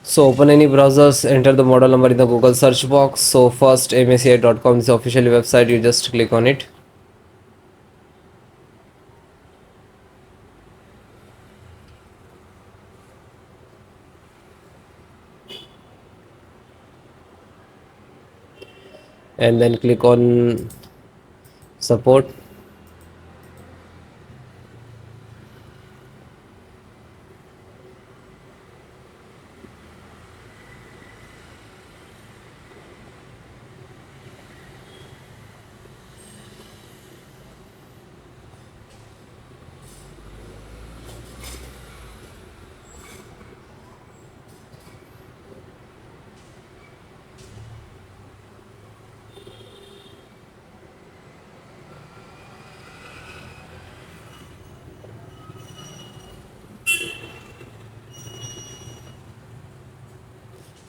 So open any browsers, enter the model number in the Google search box. So first MSI.com is the official website, you just click on it. And then click on support.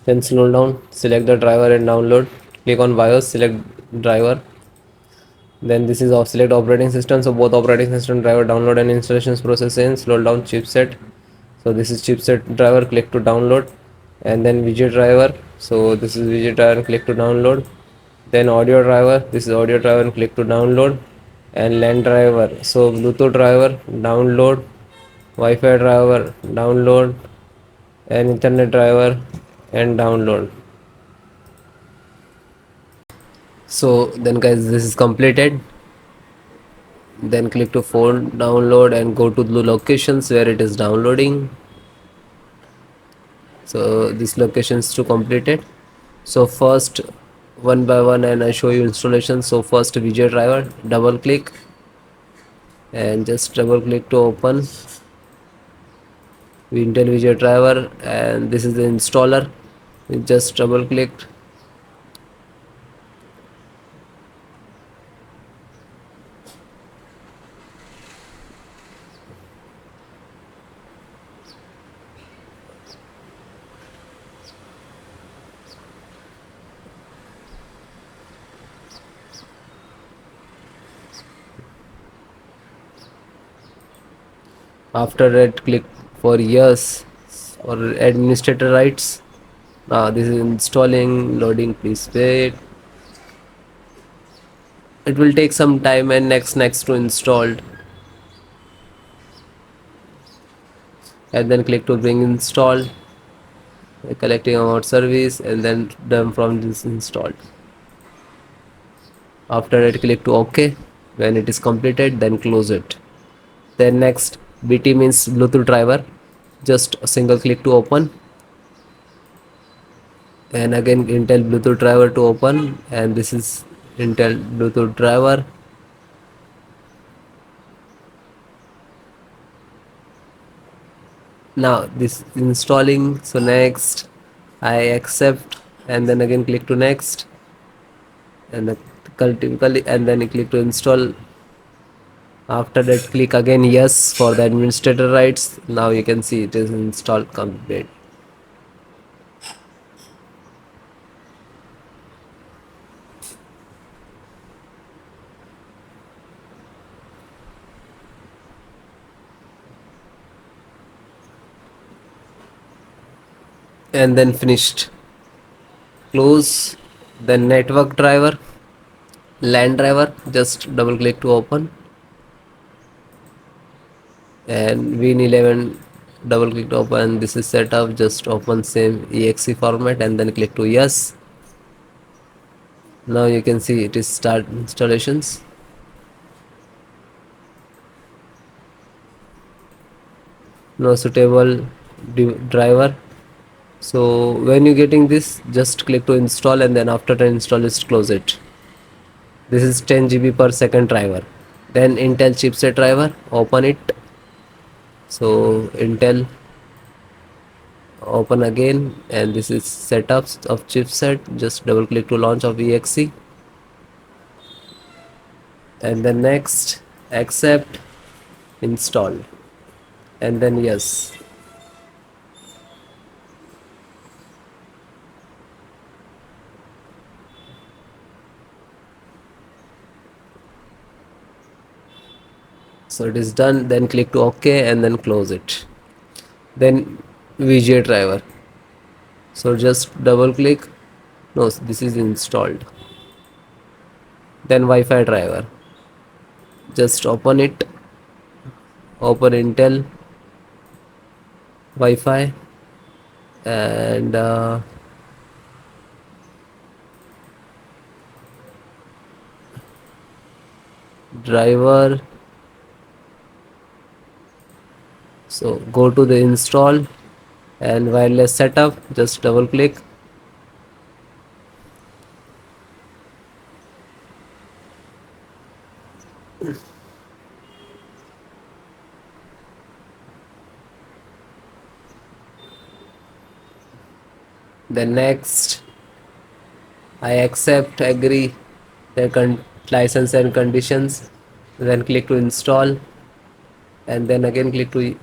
Then slow down, select the driver and download. Click on BIOS, select driver. Then this is off, select operating system. So both operating system driver download and installations process in. Slow down chipset. So this is chipset driver, click to download. And then widget driver. So this is widget driver, click to download. Then audio driver, this is audio driver and click to download. And LAN driver, so Bluetooth driver, download. Wi-Fi driver, download. And Ethernet driver and download. So then guys, this is completed. Then click to phone download and go to the locations where it is downloading. So this location is to complete it. So first one by one and I show you installation. So first widget driver, double click and just double click to open Intel widget driver, and this is the installer. You just double click. After that, click for yes or administrator rights. Now this is installing, loading, please wait. It will take some time, and next to installed, and then click to bring installed, collecting about service, and then done from this installed. After that, click to OK. When it is completed, then close it. Then next, BT means Bluetooth driver. Just a single click to open, and again Intel Bluetooth driver to open, and this is Intel Bluetooth driver. Now this is installing. So next I accept, and then again click to next, and then click to install. After that, click again yes for the administrator rights. Now you can see it is installed complete. And then finished. Close. Then network driver, LAN driver, just double click to open, and Win11 double click to open. This is set up, just open same exe format and then click to yes. Now you can see it is start installations. No suitable driver. So when you getting this, just click to install, and then after the install, just close it. This is 10 GB per second driver. Then Intel chipset driver, open it. So Intel, open again, and this is setups of chipset. Just double click to launch of exe, and then next accept, install, and then yes. So it is done. Then click to OK and then close it. Then VGA driver. So just double click. No, this is installed. Then Wi-Fi driver. Just open it. Open Intel Wi-Fi and driver. So go to the install and wireless setup. Just double click. Then next, I accept, agree the license and conditions. Then click to install and then again click to.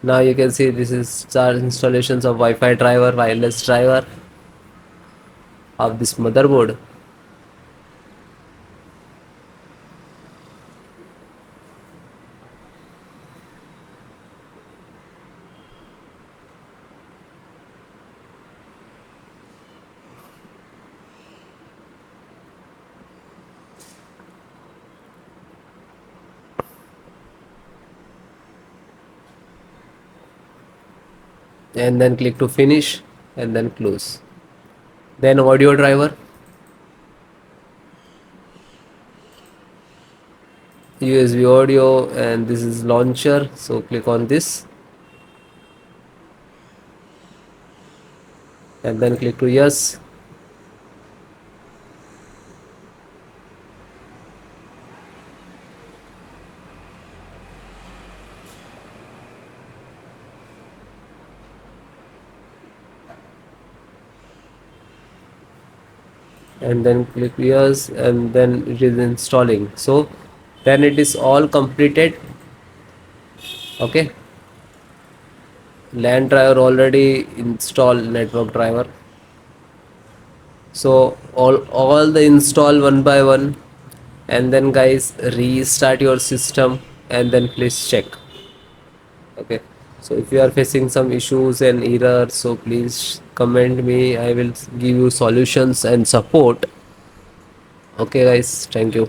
Now you can see this is start installations of Wi-Fi driver, wireless driver of this motherboard. And then click to finish and then close. Then audio driver, USB audio, and this is launcher. So click on this and then click to yes. And then click yes and then it is installing. So then it is all completed. Okay, LAN driver already installed, network driver. So all the install one by one, and then guys restart your system and then please check. Okay, so if you are facing some issues and errors, so please comment me, I will give you solutions and support. Okay guys, thank you.